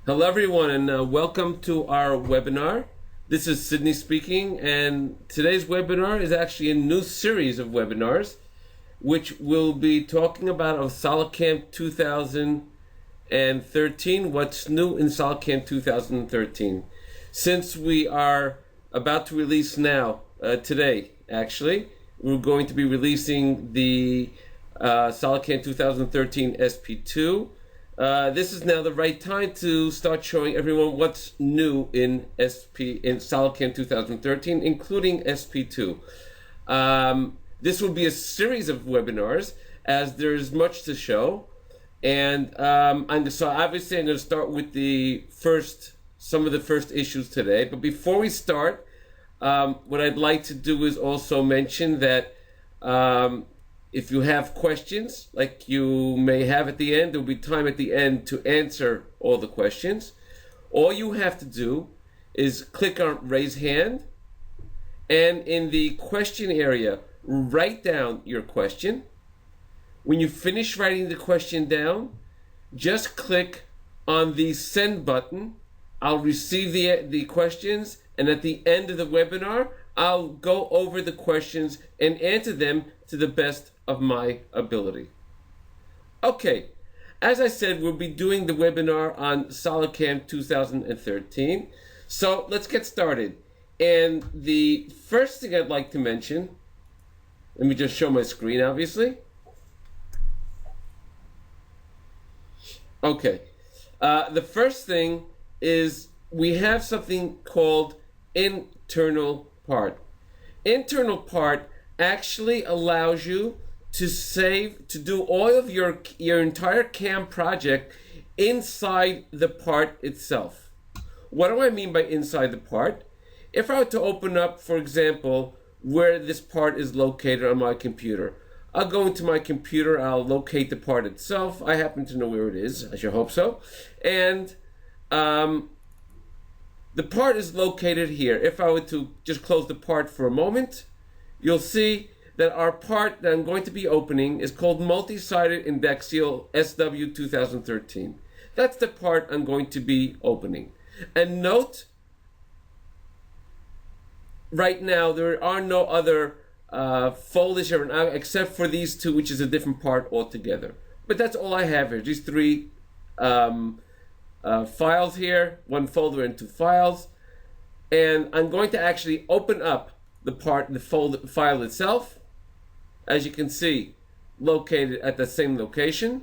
Hello, everyone, and welcome to our webinar. This is Sydney speaking, and today's webinar is actually a new series of webinars, which will be talking about SolidCAM 2013, what's new in SolidCAM 2013. Since we are about to release now, today, actually, we're going to be releasing the SolidCAM 2013 SP2. This is now the right time to start showing everyone what's new in SolidCAM 2013, including SP2. This will be a series of webinars as there's much to show, and so obviously I'm going to start with some of the first issues today. But before we start, what I'd like to do is also mention that if you have questions, like you may have at the end, there will be time at the end to answer all the questions. All you have to do is click on raise hand, and in the question area, write down your question. When you finish writing the question down, just click on the send button. I'll receive the questions, and at the end of the webinar, I'll go over the questions and answer them to the best of my ability. Okay, as I said, we'll be doing the webinar on SolidCAM 2013. So let's get started. And the first thing I'd like to mention, let me just show my screen, obviously. Okay, the first thing is we have something called internal part. Internal part actually allows you to do all of your entire CAM project inside the part itself. What do I mean by inside the part? If I were to open up, for example, where this part is located on my computer, I'll go into my computer, I'll locate the part itself. I happen to know where it is, I should hope so. And the part is located here. If I were to just close the part for a moment, you'll see that our part that I'm going to be opening is called Multi-Sided Indexial SW 2013. That's the part I'm going to be opening. And note, right now there are no other folders here except for these two, which is a different part altogether. But that's all I have here, these three files here, one folder and two files. And I'm going to actually open up the file itself, as you can see, located at the same location.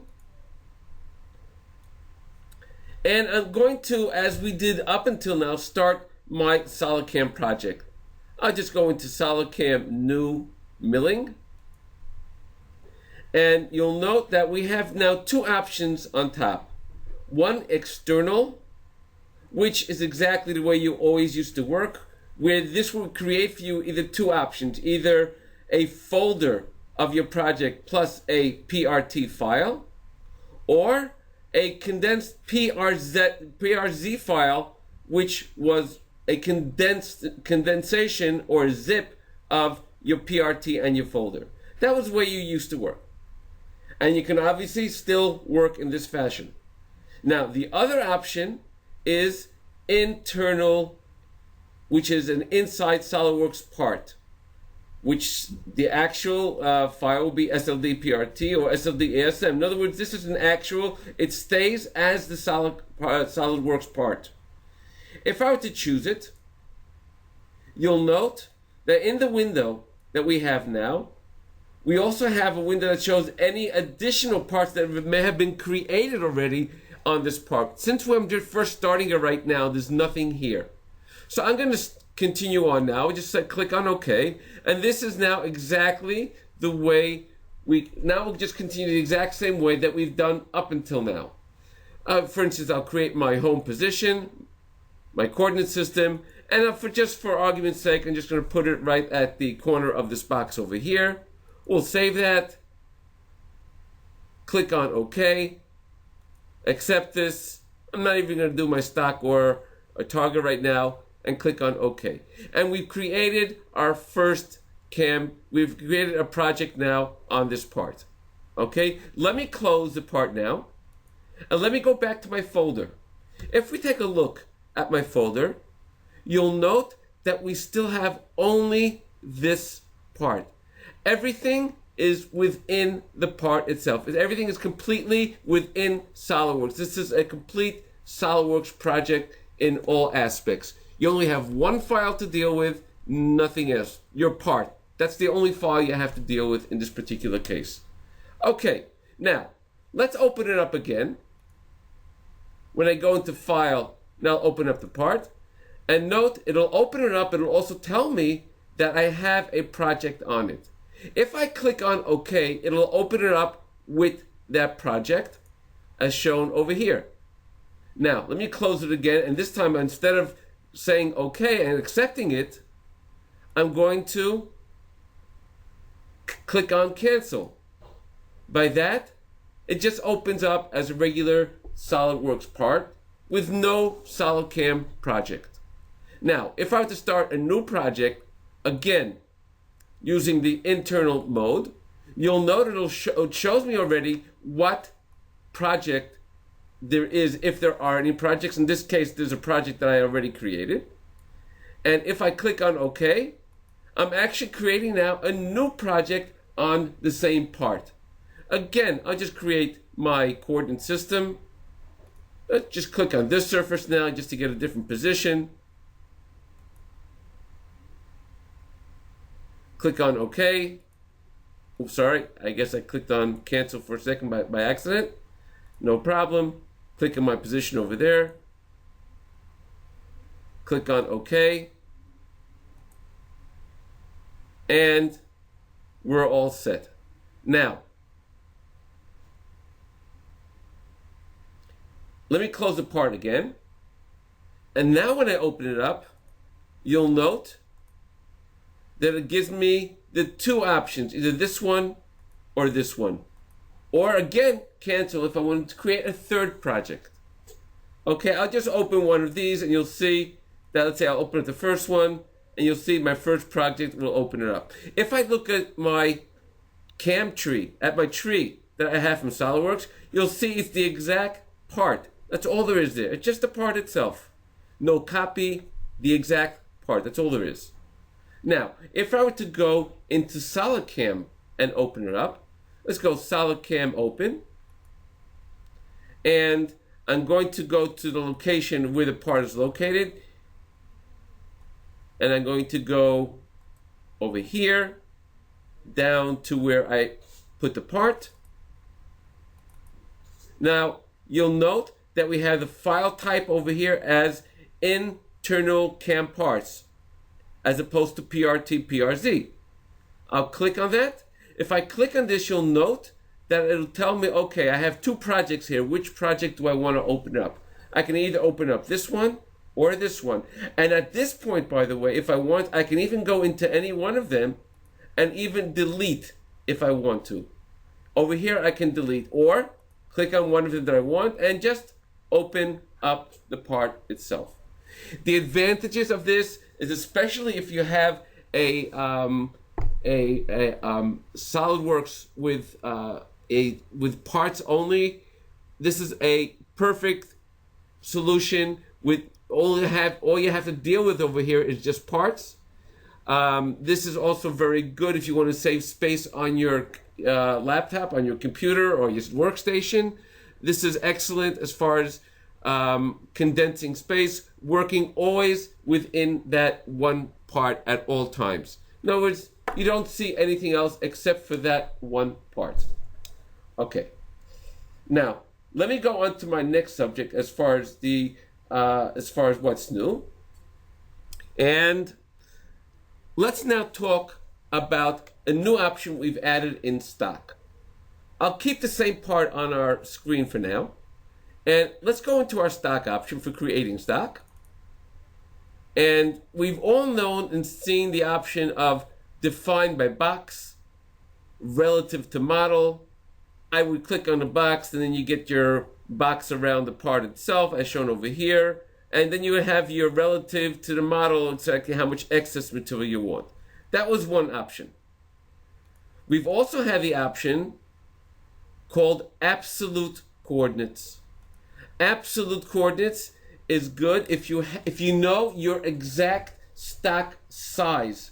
And I'm going to, as we did up until now, start my SolidCAM project. I'll just go into SolidCAM New Milling. And you'll note that we have now two options on top. One, external, which is exactly the way you always used to work, where this will create for you either two options, either a folder of your project plus a PRT file, or a condensed PRZ file, which was a condensation or zip of your PRT and your folder. That was the way you used to work. And you can obviously still work in this fashion. Now, the other option is internal, which is an inside SolidWorks part, which the actual file will be SLD PRT or SLD ASM. In other words, this is an actual, it stays as the SolidWorks part. If I were to choose it, you'll note that in the window that we have now, we also have a window that shows any additional parts that may have been created already on this part. Since we're just first starting it right now, there's nothing here. So I'm going to continue on now. Just click on OK. And this is now exactly the way we'll just continue the exact same way that we've done up until now. For instance, I'll create my home position, my coordinate system, and for argument's sake, I'm just going to put it right at the corner of this box over here. We'll save that. Click on OK. Accept this. I'm not even going to do my stock or a target right now, and click on OK. And we've created our first CAM. We've created a project now on this part. Okay, let me close the part now, and let me go back to my folder. If we take a look at my folder, you'll note that we still have only this part. Everything is within the part itself. Everything is completely within SolidWorks. This is a complete SolidWorks project in all aspects. You only have one file to deal with, nothing else. Your part. That's the only file you have to deal with in this particular case. Okay, now let's open it up again. When I go into File, now I'll open up the part. And note, it'll open it up. It'll also tell me that I have a project on it. If I click on OK, it'll open it up with that project as shown over here. Now, let me close it again. And this time, instead of saying OK and accepting it, I'm going to click on Cancel. By that, it just opens up as a regular SolidWorks part with no SolidCAM project. Now, if I were to start a new project, again, using the internal mode, you'll note it shows me already what project there is, if there are any projects. In this case, there's a project that I already created. And if I click on OK, I'm actually creating now a new project on the same part. Again, I'll just create my coordinate system. Let's just click on this surface now just to get a different position. Click on OK. Oops, sorry, I guess I clicked on cancel for a second by accident. No problem. Click on my position over there. Click on OK. And we're all set. Now, let me close the part again. And now when I open it up, you'll note that it gives me the two options, either this one or this one. Or again, cancel if I wanted to create a third project. Okay, I'll just open one of these and you'll see that, let's say I'll open up the first one and you'll see my first project will open it up. If I look at my CAM tree, at my tree that I have from SolidWorks, you'll see it's the exact part. That's all there is there. It's just the part itself. No copy, the exact part. That's all there is. Now, if I were to go into SolidCAM and open it up, let's go SolidCAM open. And I'm going to go to the location where the part is located. And I'm going to go over here, down to where I put the part. Now, you'll note that we have the file type over here as internal CAM parts, as opposed to PRT, PRZ. I'll click on that. If I click on this, you'll note that it'll tell me, okay, I have two projects here. Which project do I want to open up? I can either open up this one or this one. And at this point, by the way, if I want, I can even go into any one of them and even delete if I want to. Over here, I can delete or click on one of them that I want and just open up the part itself. The advantages of this is, especially if you have a SolidWorks with parts only, this is a perfect solution. With all you have to deal with over here is just parts. This is also very good if you want to save space on your laptop, on your computer, or your workstation. This is excellent as far as condensing space, working always within that one part at all times. In other words, you don't see anything else except for that one part. Okay. Now, let me go on to my next subject as far as what's new. And let's now talk about a new option we've added in stock. I'll keep the same part on our screen for now. And let's go into our stock option for creating stock. And we've all known and seen the option of define by box, relative to model. I would click on the box and then you get your box around the part itself as shown over here. And then you would have your relative to the model, exactly how much excess material you want. That was one option. We've also had the option called absolute coordinates. Absolute coordinates is good if you know your exact stock size,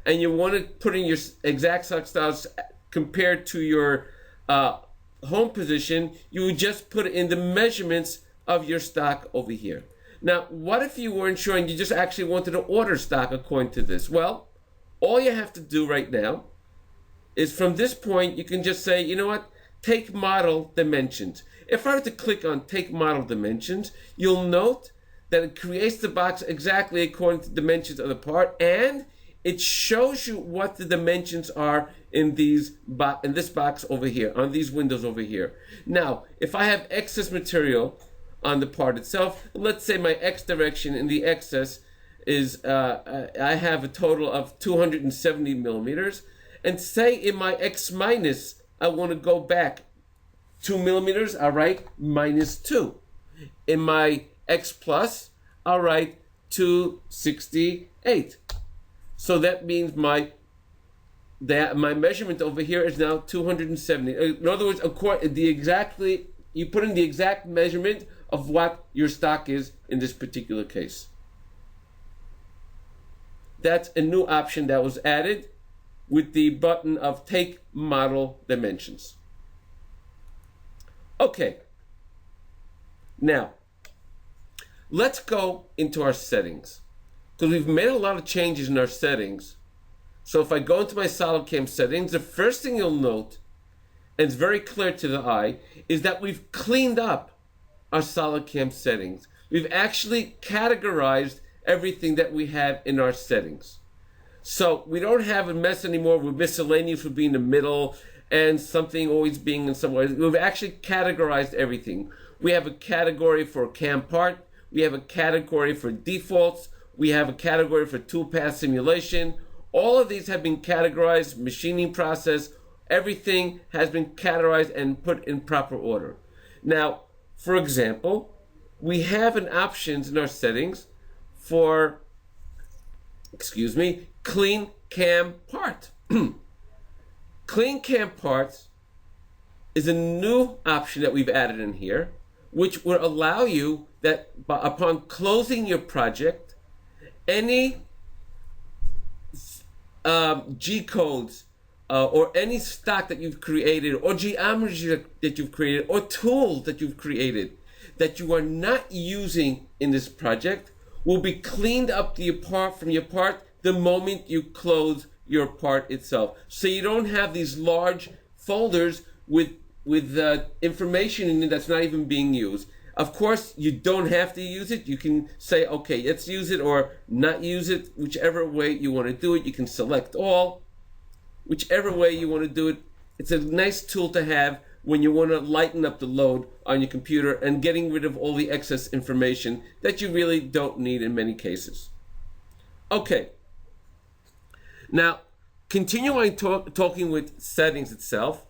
and you want to put in your exact stock size compared to your home position. You would just put in the measurements of your stock over here. Now, what if you weren't sure and you just actually wanted to order stock according to this? Well, all you have to do right now is from this point, you can just say, you know what, take model dimensions. If I were to click on take model dimensions, you'll note that it creates the box exactly according to the dimensions of the part, and it shows you what the dimensions are in this box over here, on these windows over here. Now, if I have excess material on the part itself, let's say my X direction in the excess is, I have a total of 270 millimeters, and say in my X minus, I want to go back 2 millimeters, I'll write -2. In my X plus, I'll write 268. So that means my measurement over here is now 270. In other words, you put in the exact measurement of what your stock is in this particular case. That's a new option that was added with the button of take model dimensions. Okay. Now, let's go into our settings, because we've made a lot of changes in our settings. So if I go into my SolidCAM settings, the first thing you'll note, and it's very clear to the eye, is that we've cleaned up our SolidCAM settings. We've actually categorized everything that we have in our settings. So we don't have a mess anymore with miscellaneous would be in the middle and something always being in somewhere. We've actually categorized everything. We have a category for CAM part. We have a category for defaults. We have a category for toolpath simulation. All of these have been categorized, machining process. Everything has been categorized and put in proper order. Now, for example, we have an options in our settings for, clean CAM part. Clean CAM parts is a new option that we've added in here, which will allow you that upon closing your project, any G codes or any stock that you've created, or geometry that you've created, or tools that you've created that you are not using in this project will be cleaned up from your part the moment you close your part itself. So you don't have these large folders with information in it that's not even being used. Of course, you don't have to use it. You can say, okay, let's use it or not use it, whichever way you want to do it. You can select all, whichever way you want to do it. It's a nice tool to have when you want to lighten up the load on your computer and getting rid of all the excess information that you really don't need in many cases. Okay. Now, continuing talking with settings itself,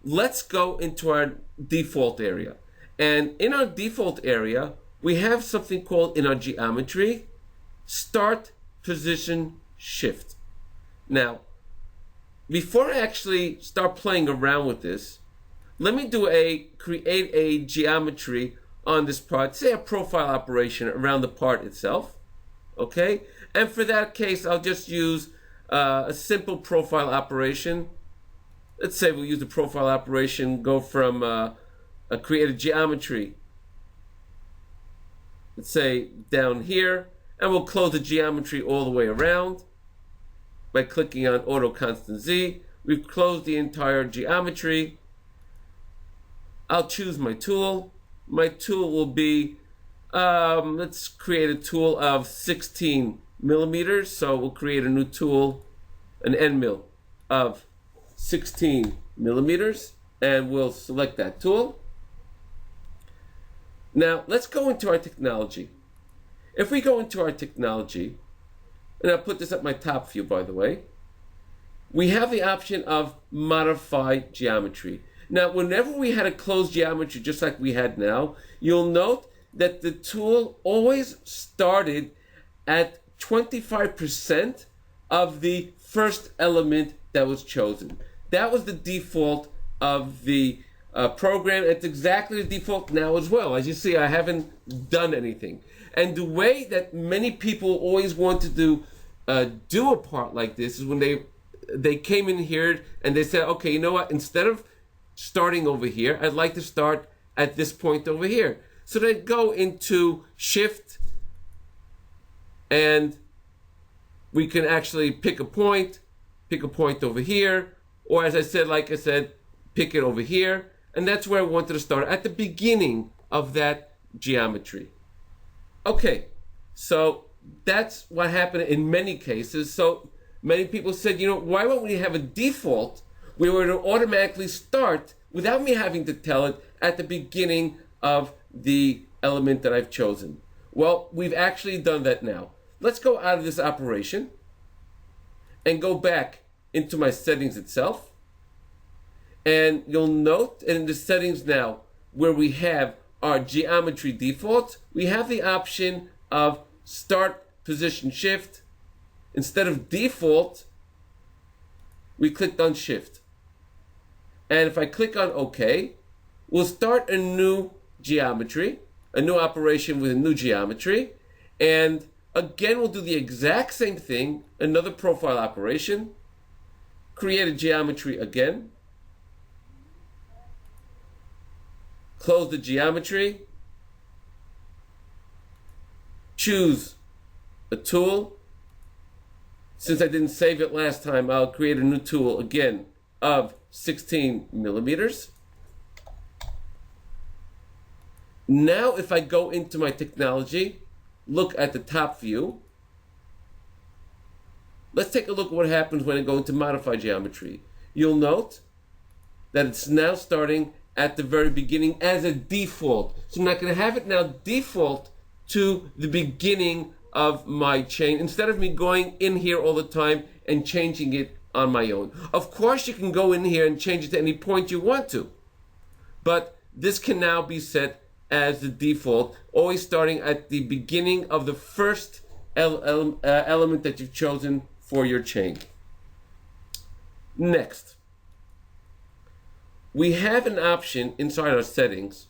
let's go into our default area. And in our default area, we have something called, in our geometry, start position shift. Now, before I actually start playing around with this, let me create a geometry on this part, say a profile operation around the part itself, okay? And for that case, I'll just use a simple profile operation. Let's say we'll use the profile operation, go from create a geometry, let's say down here, and we'll close the geometry all the way around by clicking on Auto Constant Z. We've closed the entire geometry. I'll choose my tool. My tool will be, let's create a tool of 16 millimeters. So we'll create a new tool, an end mill of 16 millimeters, and we'll select that tool. Now let's go into our technology. If we go into our technology, and I'll put this at my top view, by the way, we have the option of modify geometry. Now, whenever we had a closed geometry, just like we had now, you'll note that the tool always started at 25% of the first element that was chosen. That was the default of the program. It's exactly the default now as well. As you see, I haven't done anything. And the way that many people always want to do a part like this is when they came in here and they said, okay, you know what? Instead of starting over here, I'd like to start at this point over here. So they go into Shift, and we can actually pick a point over here, or as I said, like I said, pick it over here, and that's where I wanted to start, at the beginning of that geometry. Okay, so that's what happened in many cases. So many people said, you know, why won't we have a default where we would automatically start without me having to tell it at the beginning of the element that I've chosen? Well, we've actually done that now. Let's go out of this operation and go back into my settings itself. And you'll note in the settings now where we have our geometry defaults, we have the option of start position shift. Instead of default, we clicked on shift. And if I click on OK, we'll start a new geometry, a new operation with a new geometry. And again, we'll do the exact same thing, another profile operation, create a geometry again, close the geometry, choose a tool. Since I didn't save it last time, I'll create a new tool again of 16 millimeters. Now, if I go into my technology, look at the top view. Let's take a look at what happens when I go into modify geometry. You'll note that it's now starting at the very beginning as a default. So I'm not going to have it now default to the beginning of my chain instead of me going in here all the time and changing it on my own. Of course, you can go in here and change it to any point you want to, but this can now be set as the default, always starting at the beginning of the first element that you've chosen for your chain. Next, we have an option inside our settings.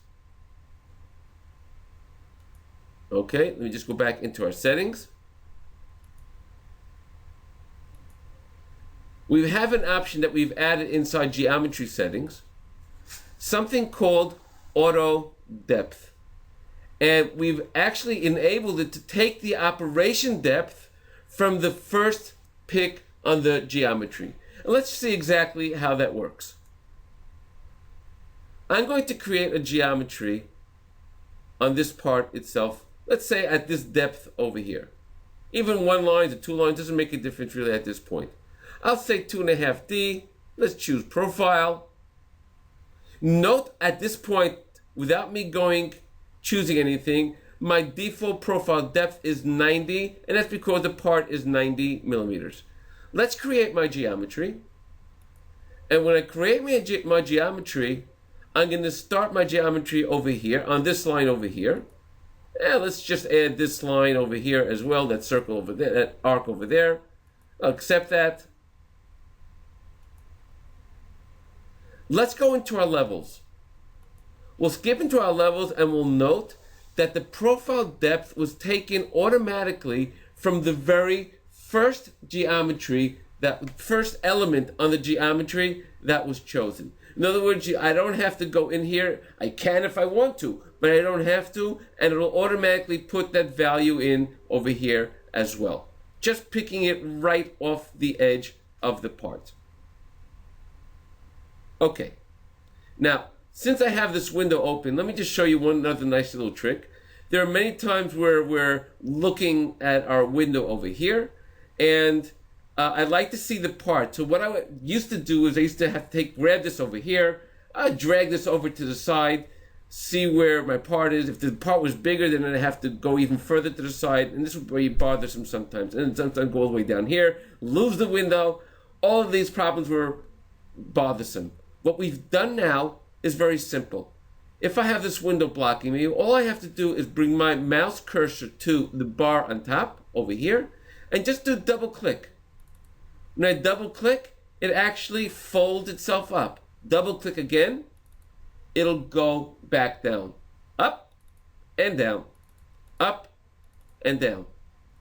Okay, let me just go back into our settings. We have an option that we've added inside geometry settings, something called auto depth. And we've actually enabled it to take the operation depth from the first pick on the geometry. And let's see exactly how that works. I'm going to create a geometry on this part itself. Let's say at this depth over here. Even 1 line to 2 lines doesn't make a difference really at this point. I'll say 2.5D. Let's choose profile. Note at this point, without me choosing anything, my default profile depth is 90, and that's because the part is 90 millimeters. Let's create my geometry. And when I create my geometry, I'm going to start my geometry over here, on this line over here. And let's just add this line over here as well, that circle over there, that arc over there. I'll accept that. Let's go into our levels. We'll skip into our levels and we'll note that the profile depth was taken automatically from the very first geometry, that first element on the geometry that was chosen. In other words, I don't have to go in here. I can if I want to, but I don't have to, and it'll automatically put that value in over here as well. Just picking it right off the edge of the part. Okay, now, since I have this window open, let me just show you one other nice little trick. There are many times where we're looking at our window over here, and I'd like to see the part. So what I used to do is I used to have to grab this over here, drag this over to the side, see where my part is. If the part was bigger, then I'd have to go even further to the side, and this would be bothersome sometimes. And sometimes go all the way down here, lose the window. All of these problems were bothersome. What we've done now is very simple. If I have this window blocking me, all I have to do is bring my mouse cursor to the bar on top over here and just do double click. When I double click, it actually folds itself up. Double click again, it'll go back down. Up and down. Up and down.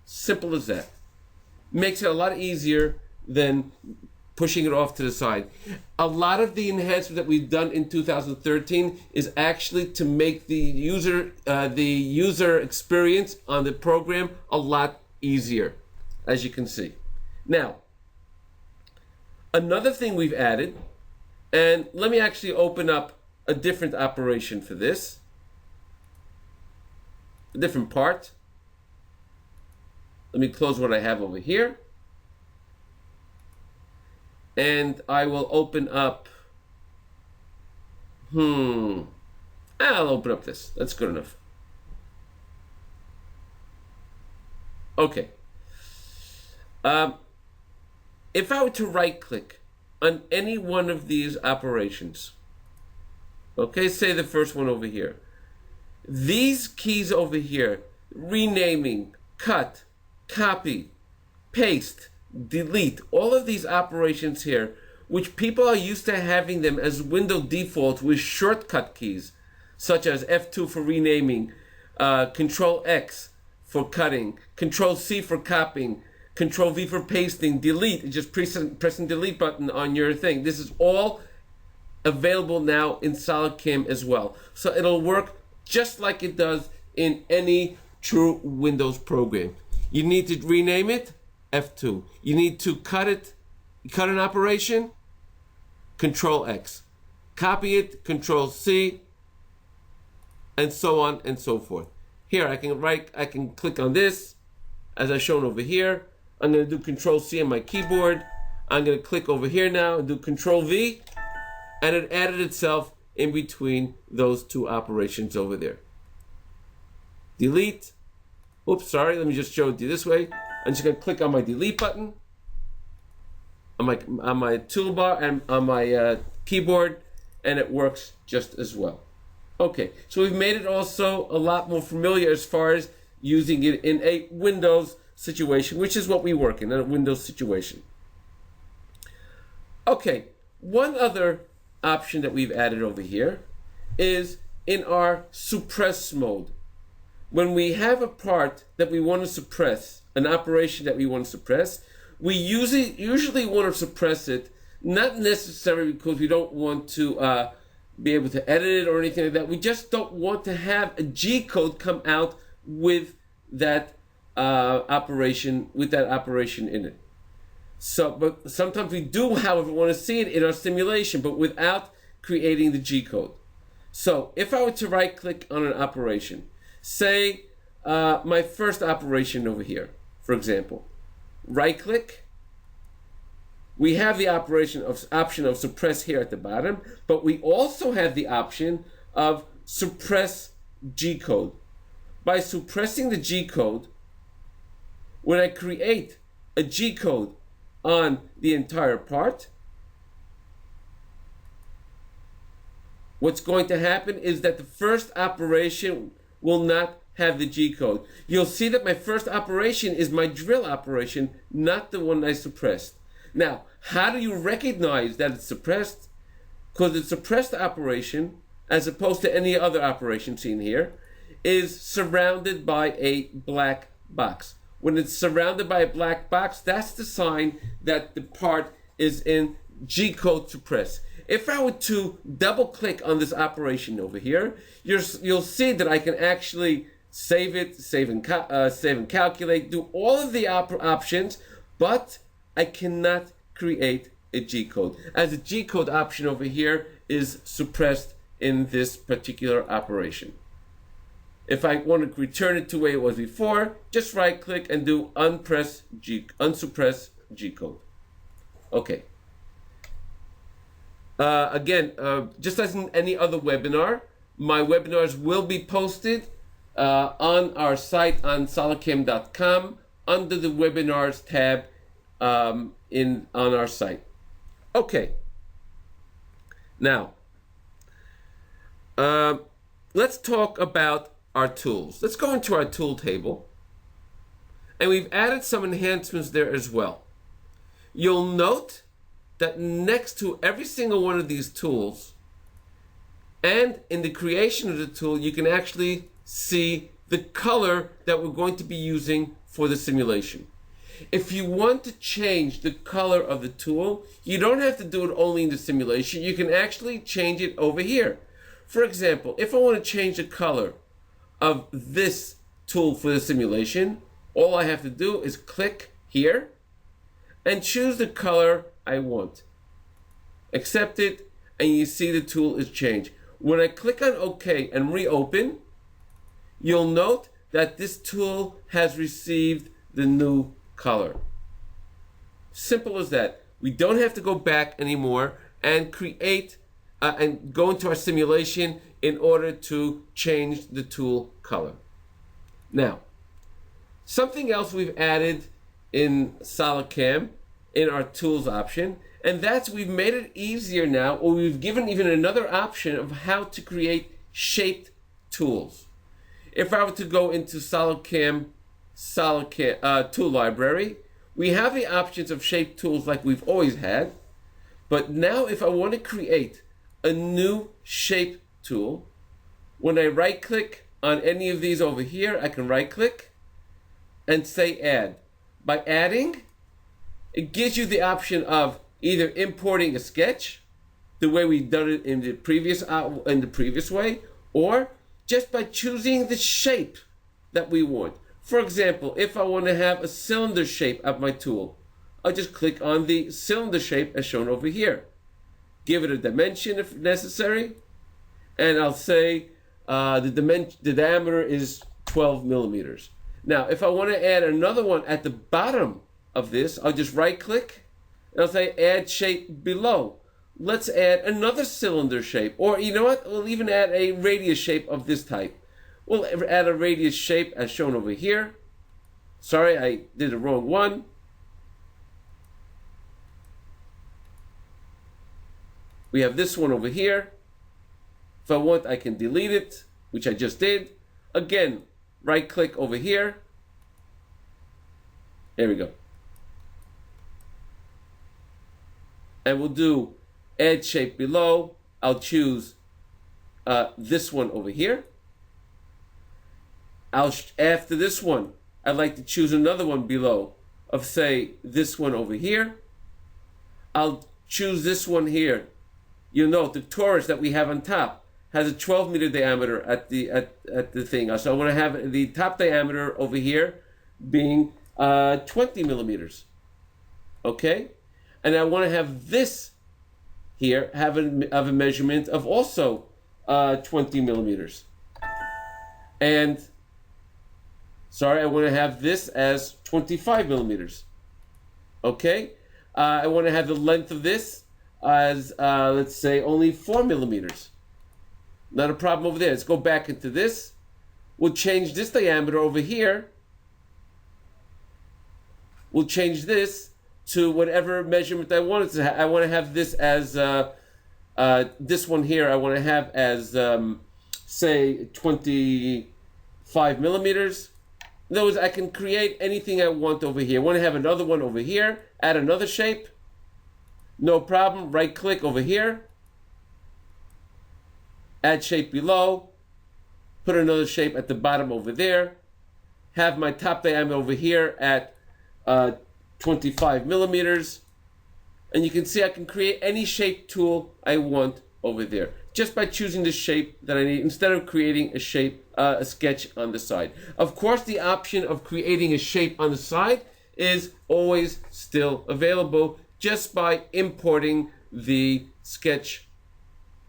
Simple as that. Makes it a lot easier than pushing it off to the side. A lot of the enhancement that we've done in 2013 is actually to make the user experience on the program a lot easier, as you can see. Now, another thing we've added, and let me actually open up a different operation for this, a different part. Let me close what I have over here. And I will open up, I'll open up this. That's good enough. Okay. If I were to right click on any one of these operations, okay, say the first one over here, these keys over here, renaming, cut, copy, paste, delete, all of these operations here, which people are used to having them as window default with shortcut keys, such as F2 for renaming, Control X for cutting, Control C for copying, Control V for pasting, delete, just press and delete button on your thing. This is all available now in SolidCAM as well. So it'll work just like it does in any true Windows program. You need to rename it, F2. You need to cut an operation, Control X. Copy it, Control C, and so on and so forth. Here I can click on this, as I've shown over here. I'm going to do Control C on my keyboard. I'm going to click over here now and do Control V, and it added itself in between those two operations over there. Delete. Oops, sorry, let me just show it to you this way. I'm just going to click on my delete button on my toolbar and on my keyboard, and it works just as well. Okay, so we've made it also a lot more familiar as far as using it in a Windows situation, which is what we work in a Windows situation. Okay, one other option that we've added over here is in our suppress mode. When we have a part that we want to suppress, an operation that we want to suppress, we usually want to suppress it, not necessarily because we don't want to be able to edit it or anything like that. We just don't want to have a G code come out with that operation in it. So, but sometimes we do, however, want to see it in our simulation, but without creating the G code. So, if I were to right-click on an operation, say my first operation over here, for example, right-click. We have the option of suppress here at the bottom, but we also have the option of suppress G code. By suppressing the G code, when I create a G code on the entire part, what's going to happen is that the first operation will not have the G code. You'll see that my first operation is my drill operation, not the one I suppressed. Now, how do you recognize that it's suppressed? Because the suppressed operation, as opposed to any other operation seen here, is surrounded by a black box. When it's surrounded by a black box, that's the sign that the part is in G code suppress. If I were to double click on this operation over here, you'll see that I can actually save it, save and calculate, do all of the options, but I cannot create a G code, as the G code option over here is suppressed in this particular operation. If I want to return it to where it was before, just right click and do unsuppress G code. Okay. Again, just as in any other webinar, my webinars will be posted on our site on SolidCAM.com under the webinars tab on our site. Okay. Now, let's talk about our tools. Let's go into our tool table, and we've added some enhancements there as well. You'll note that next to every single one of these tools And in the creation of the tool, you can actually see the color that we're going to be using for the simulation. If you want to change the color of the tool, you don't have to do it only in the simulation. You can actually change it over here. For example, if I want to change the color of this tool for the simulation, all I have to do is click here and choose the color I want. Accept it, and you see the tool is changed. When I click on OK and reopen, you'll note that this tool has received the new color. Simple as that. We don't have to go back anymore and create and go into our simulation in order to change the tool color. Now, something else we've added in SolidCAM in our tools option, and that's we've made it easier now, or we've given even another option of how to create shaped tools. If I were to go into SolidCAM tool library, we have the options of shaped tools like we've always had, but now if I want to create a new shape tool, when I right click on any of these over here, I can right click and say add. By adding, it gives you the option of either importing a sketch, the way we've done it in the previous way, or just by choosing the shape that we want. For example, if I want to have a cylinder shape of my tool, I'll just click on the cylinder shape as shown over here. Give it a dimension if necessary, and I'll say the diameter is 12 millimeters. Now, if I want to add another one at the bottom of this, I'll just right click, and I'll say add shape below. Let's add another cylinder shape, or you know what, we'll even add a radius shape of this type. We'll add a radius shape as shown over here. Sorry, I did the wrong one. We have this one over here. If I want, I can delete it, which I just did. Again, right click over here. There we go. And we'll do add shape below. I'll choose this one over here. After this one, I'd like to choose another one below of, say, this one over here. I'll choose this one here. You'll note the torus that we have on top has a 12-meter diameter at the thing. So I want to have the top diameter over here being 20 millimeters. Okay? And I want to have this here have a measurement of also 20 millimeters. And sorry, I want to have this as 25 millimeters. Okay? I want to have the length of this as, let's say, only 4 millimeters. Not a problem over there. Let's go back into this. We'll change this diameter over here. We'll change this to whatever measurement I want it to have. I want to have this as, this one here, I want to have as, say, 25 millimeters. In other words, I can create anything I want over here. I want to have another one over here, add another shape. No problem, right click over here. Add shape below. Put another shape at the bottom over there. Have my top diameter over here at 25 millimeters. And you can see I can create any shape tool I want over there, just by choosing the shape that I need instead of creating a shape, a sketch on the side. Of course, the option of creating a shape on the side is always still available just by importing the sketch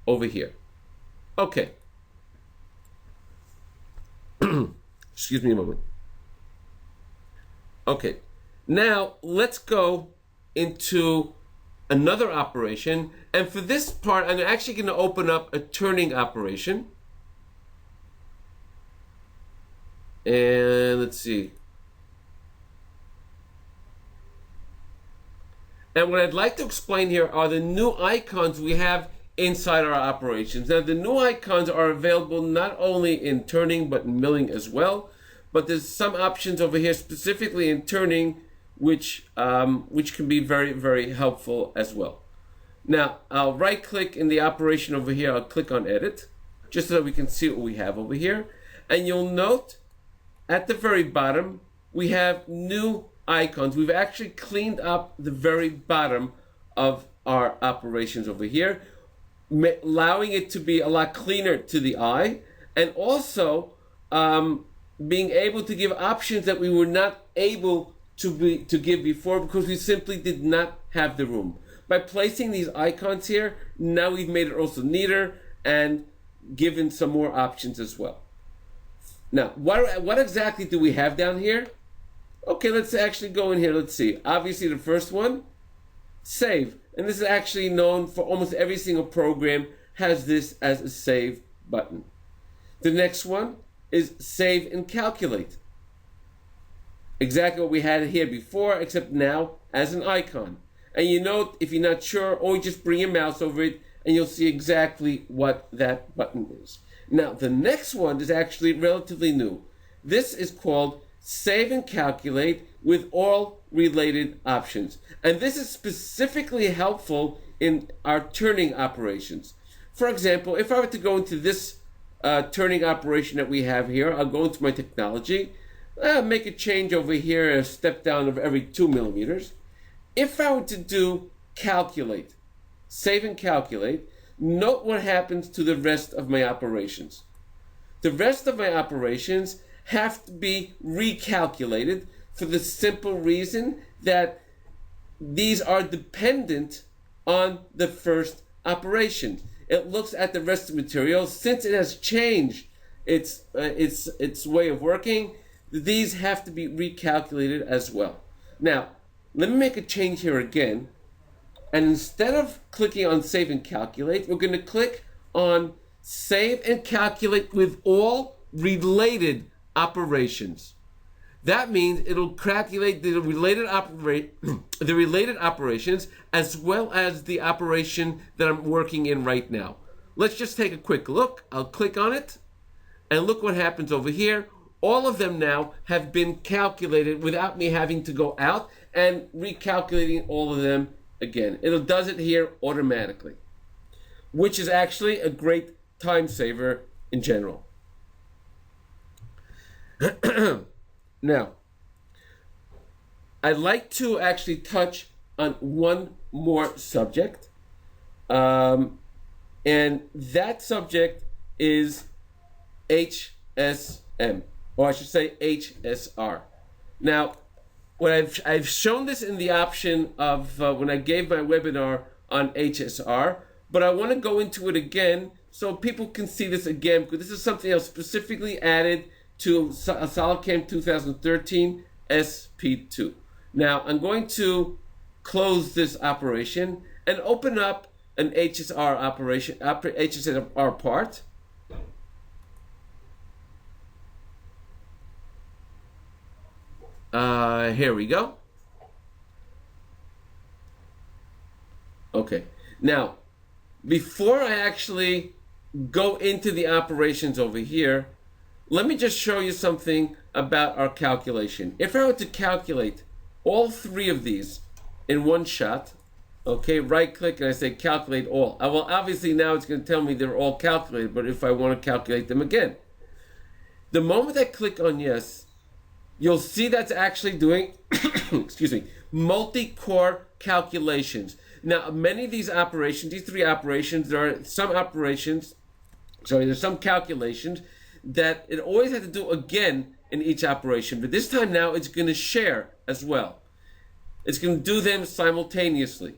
over here. Okay. Excuse me a moment. Okay. Now let's go into another operation, and for this part I'm actually going to open up a turning operation, and let's see, and what I'd like to explain here are the new icons we have inside our operations. Now the new icons are available not only in turning but in milling as well, but there's some options over here specifically in turning which can be very, very helpful as well. Now, I'll right click in the operation over here. I'll click on edit, just so that we can see what we have over here. And you'll note at the very bottom, we have new icons. We've actually cleaned up the very bottom of our operations over here, allowing it to be a lot cleaner to the eye, and also being able to give options that we were not able to give before because we simply did not have the room. By placing these icons here, now we've made it also neater and given some more options as well. Now, what exactly do we have down here? Okay, let's actually go in here. Let's see. Obviously, the first one, save. And this is actually known for almost every single program has this as a save button. The next one is save and calculate. Exactly what we had here before, except now as an icon. And you note, if you're not sure, always just bring your mouse over it and you'll see exactly what that button is. Now, the next one is actually relatively new. This is called Save and Calculate with all related options. And this is specifically helpful in our turning operations. For example, if I were to go into this turning operation that we have here, I'll go into my technology, make a change over here, a step down of every 2 millimeters. If I were to do calculate, save and calculate, note what happens to the rest of my operations. The rest of my operations have to be recalculated for the simple reason that these are dependent on the first operation. It looks at the rest of the material. Since it has changed its way of working, these have to be recalculated as well. Now, let me make a change here again. And instead of clicking on Save and Calculate, we're going to click on Save and Calculate with all related operations. That means it'll calculate the related operations as well as the operation that I'm working in right now. Let's just take a quick look. I'll click on it and look what happens over here. All of them now have been calculated without me having to go out and recalculating all of them again. It does it here automatically, which is actually a great time saver in general. Now, I'd like to actually touch on one more subject, and that subject is HSM, or I should say HSR. Now, when I've shown this in the option of when I gave my webinar on HSR, but I want to go into it again so people can see this again, because this is something else specifically added to SolidCAM 2013 SP2. Now, I'm going to close this operation and open up an HSR operation, HSR part. Here we go. Okay. Now, before I actually go into the operations over here, let me just show you something about our calculation. If I were to calculate all three of these in one shot, okay, right click and I say calculate all. Well, obviously now it's going to tell me they're all calculated, but if I want to calculate them again, the moment I click on yes, you'll see that's actually doing, excuse me, multi-core calculations. Now, many of these operations, these three operations, there's some calculations that it always had to do again in each operation, but this time now it's going to share as well. It's going to do them simultaneously.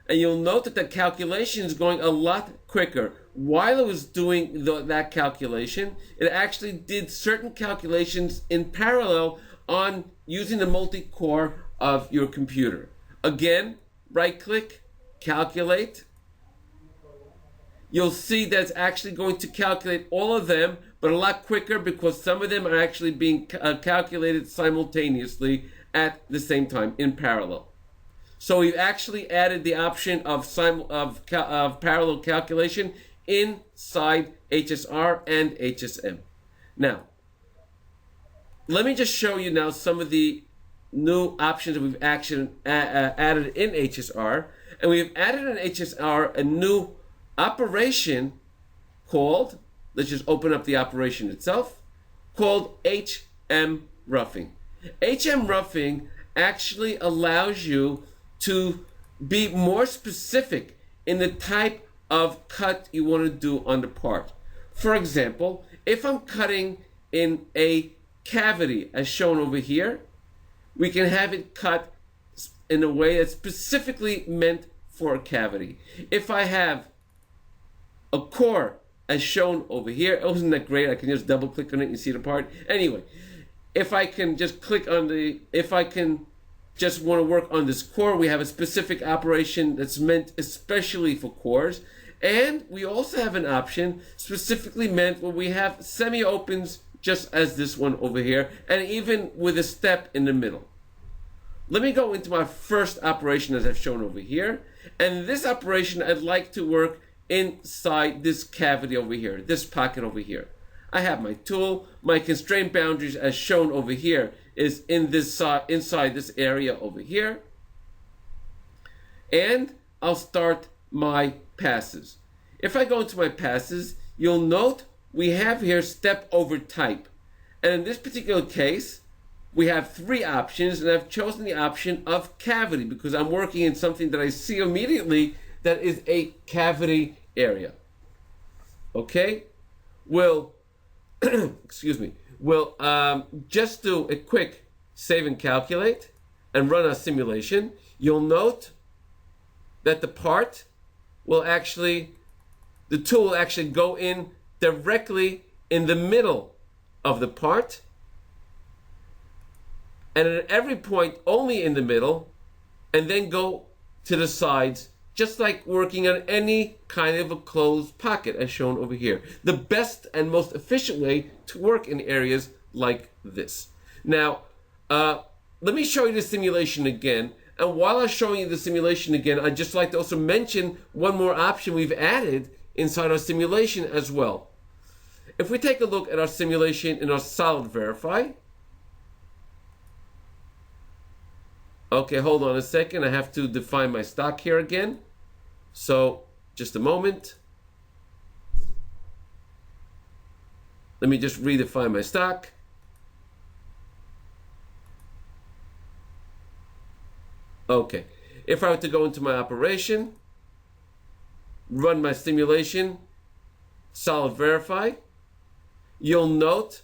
And you'll note that the calculation is going a lot quicker. While it was doing that calculation, it actually did certain calculations in parallel on using the multi-core of your computer. Again, right-click, calculate. You'll see that it's actually going to calculate all of them, but a lot quicker because some of them are actually being calculated simultaneously at the same time in parallel. So we've actually added the option of parallel calculation inside HSR and HSM. Now, let me just show you now some of the new options that we've actually added in HSR. And we've added an HSR, a new operation called, let's just open up the operation itself, called HM roughing. HM roughing actually allows you to be more specific in the type of cut you want to do on the part. For example, if I'm cutting in a cavity as shown over here, we can have it cut in a way that's specifically meant for a cavity. If I have a core as shown over here, isn't that great? I can just double click on it and see the part. Anyway, if I can just click on if I can just want to work on this core, we have a specific operation that's meant especially for cores. And we also have an option specifically meant where we have semi-opens just as this one over here, and even with a step in the middle. Let me go into my first operation as I've shown over here. And this operation, I'd like to work inside this cavity over here, this pocket over here. I have my tool. My constraint boundaries as shown over here is in this inside this area over here. And I'll start my passes. If I go into my passes, you'll note we have here step over type. And in this particular case, we have three options, and I've chosen the option of cavity because I'm working in something that I see immediately that is a cavity area. Okay? We'll, excuse me, we'll just do a quick save and calculate and run a simulation. You'll note that the part will actually, the tool will actually go in directly in the middle of the part, and at every point only in the middle, and then go to the sides, just like working on any kind of a closed pocket as shown over here. The best and most efficient way to work in areas like this. Now, let me show you the simulation again. And while I'm showing you the simulation again, I'd just like to also mention one more option we've added inside our simulation as well. If we take a look at our simulation in our Solid Verify. Okay, hold on a second. I have to define my stock here again. So, just a moment. Let me just redefine my stock. Okay, if I were to go into my operation, run my simulation, Solid Verify, you'll note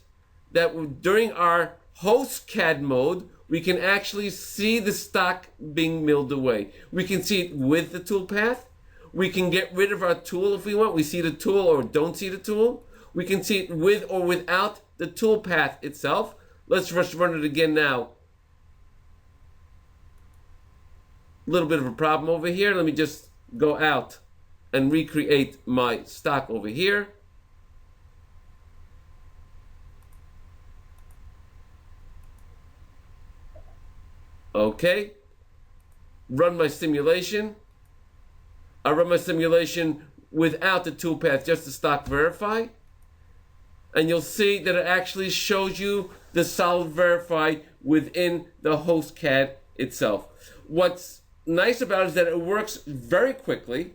that during our host CAD mode, we can actually see the stock being milled away. We can see it with the toolpath. We can get rid of our tool if we want. We see the tool or don't see the tool. We can see it with or without the toolpath itself. Let's just run it again now. A little bit of a problem over here. Let me just go out and recreate my stock over here. Okay, run my simulation. I run my simulation without the toolpath, just the stock verify. And you'll see that it actually shows you the Solid Verify within the host CAD itself. What's nice about it is that it works very quickly,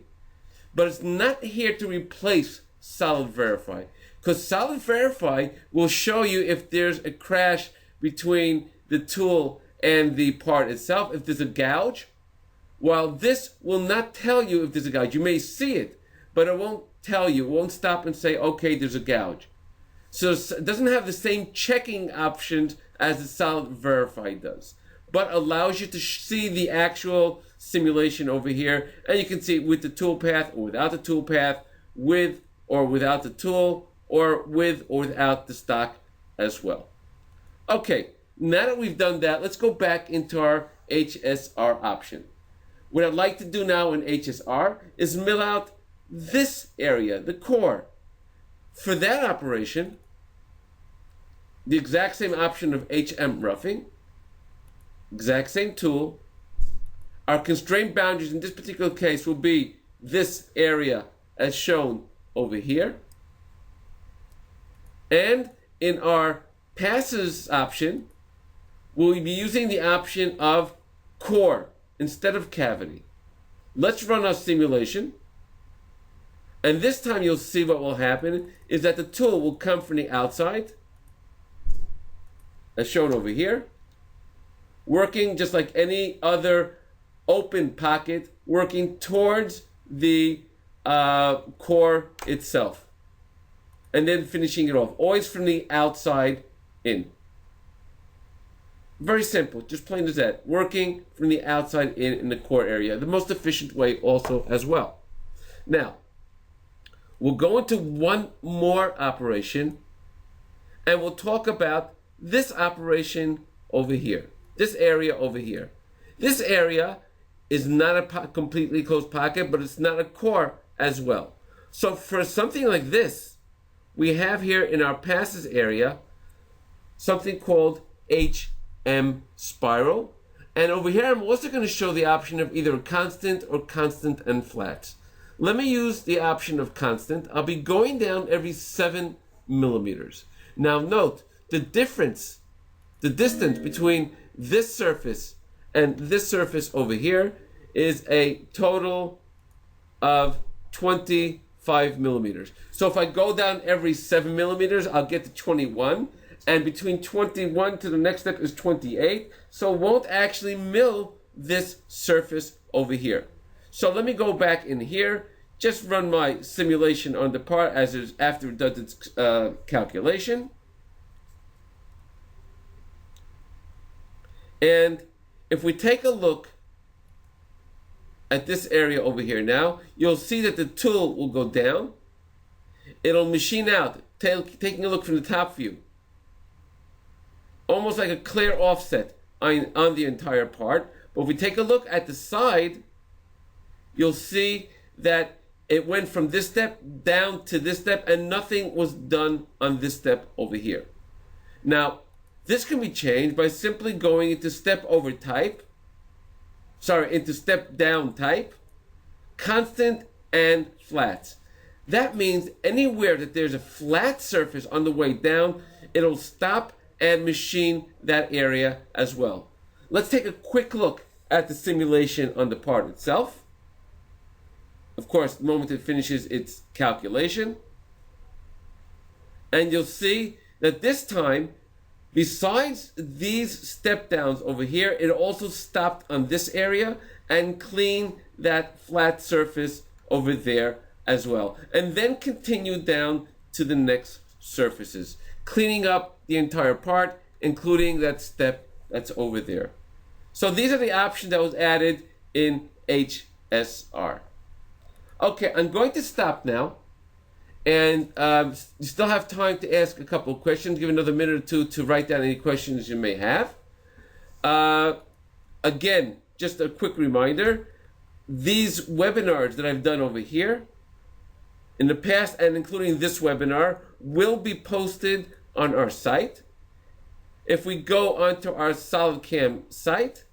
but it's not here to replace Solid Verify. Because Solid Verify will show you if there's a crash between the tool and the part itself, if there's a gouge, while this will not tell you if there's a gouge. You may see it, but it won't tell you. It won't stop and say, okay, there's a gouge. So it doesn't have the same checking options as the Solid Verify does, but allows you to see the actual simulation over here, and you can see it with the toolpath or without the toolpath, with or without the tool, or with or without the stock as well. Okay. Now that we've done that, let's go back into our HSR option. What I'd like to do now in HSR is mill out this area, the core. For that operation, the exact same option of HM roughing, exact same tool. Our constraint boundaries in this particular case will be this area as shown over here. And in our passes option, we'll be using the option of core instead of cavity. Let's run our simulation. And this time you'll see what will happen is that the tool will come from the outside, as shown over here, working just like any other open pocket, working towards the core itself. And then finishing it off, always from the outside in. Very simple, just plain as that. Working from the outside in the core area. The most efficient way also as well. Now, we'll go into one more operation and we'll talk about this operation over here. This area over here. This area is not a completely closed pocket, but it's not a core as well. So for something like this, we have here in our passes area something called HSM Spiral. And over here, I'm also going to show the option of either constant or constant and flat. Let me use the option of constant. I'll be going down every 7 millimeters. Now note, the distance between this surface and this surface over here is a total of 25 millimeters. So if I go down every 7 millimeters, I'll get to 21. And between 21 to the next step is 28. So it won't actually mill this surface over here. So let me go back in here, just run my simulation on the part after it does its calculation. And if we take a look at this area over here now, you'll see that the tool will go down. It'll machine out, taking a look from the top view. Almost like a clear offset on the entire part. But if we take a look at the side, you'll see that it went from this step down to this step and nothing was done on this step over here. Now, this can be changed by simply going into step down type, constant and flat. That means anywhere that there's a flat surface on the way down, it'll stop and machine that area as well. Let's take a quick look at the simulation on the part itself. Of course, the moment it finishes its calculation. And you'll see that this time, besides these step downs over here, it also stopped on this area and cleaned that flat surface over there as well. And then continued down to the next surfaces, cleaning up the entire part, including that step that's over there. So these are the options that was added in HSR. Okay, I'm going to stop now. And you still have time to ask a couple of questions. Give another minute or two to write down any questions you may have. Again, just a quick reminder, these webinars that I've done over here in the past and including this webinar will be posted on our site. If we go onto our SolidCAM site,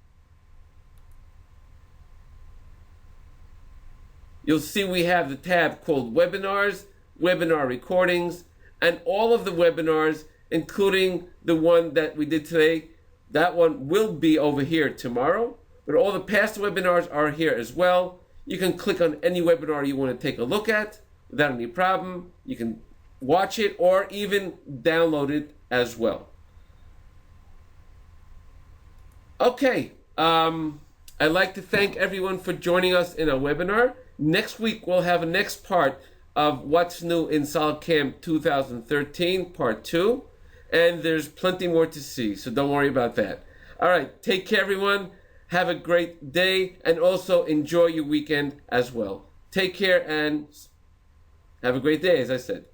you'll see we have the tab called Webinars, Webinar Recordings, and all of the webinars, including the one that we did today. That one will be over here tomorrow, but all the past webinars are here as well. You can click on any webinar you want to take a look at without any problem. You can watch it or even download it as well. Okay, I'd like to thank everyone for joining us in our webinar. Next week, we'll have a next part of What's New in SolidCAM 2013, Part 2. And there's plenty more to see, so don't worry about that. All right, take care, everyone. Have a great day, and also enjoy your weekend as well. Take care, and have a great day, as I said.